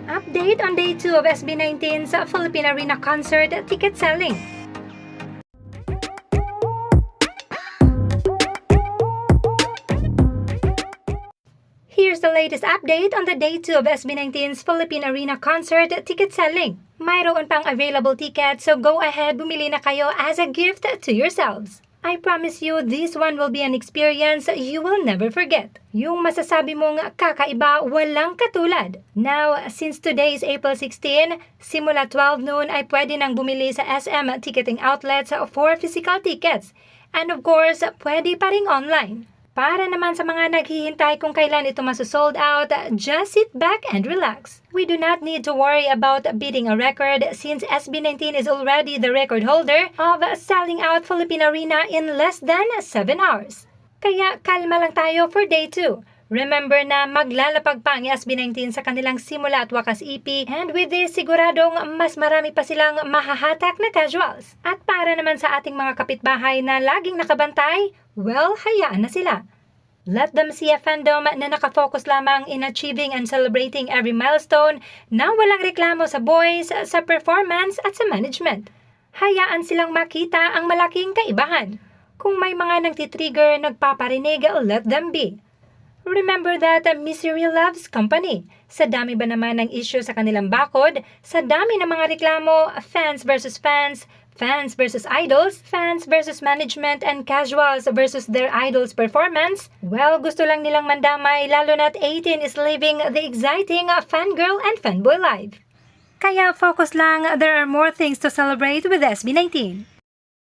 Update on day 2 of SB19's Philippine Arena concert ticket selling. Here's the latest update on the day 2 of SB19's Philippine Arena concert ticket selling. Mayroon pang available tickets, so go ahead, bumili na kayo as a gift to yourselves. I promise you, this one will be an experience you will never forget. Yung masasabi mong kakaiba, walang katulad. Now, since today is April 16, simula 12 noon ay pwede nang bumili sa SM ticketing outlets for physical tickets. And of course, pwede pa ring online. Para naman sa mga naghihintay kung kailan ito masosold out, just sit back and relax. We do not need to worry about beating a record since SB19 is already the record holder of selling out Philippine Arena in less than 7 hours. Kaya kalma lang tayo for day 2. Remember na maglalapag pa ang SB19 sa kanilang simula at wakas EP, and with this, siguradong mas marami pa silang mahahatak na casuals. At para naman sa ating mga kapitbahay na laging nakabantay, well, hayaan na sila. Let them see a fandom na nakafocus lamang in achieving and celebrating every milestone na walang reklamo sa boys, sa performance at sa management. Hayaan silang makita ang malaking kaibahan. Kung may mga nagtitrigger, nagpaparinig, let them be. Remember that misery loves company. Sa dami ba naman ng issue sa kanilang bakod, sa dami ng mga reklamo, fans versus fans, fans versus idols, fans versus management, and casuals versus their idols' performance, well, gusto lang nilang mandamay lalo na't 18 is living the exciting fangirl and fanboy life. Kaya focus lang, there are more things to celebrate with SB19.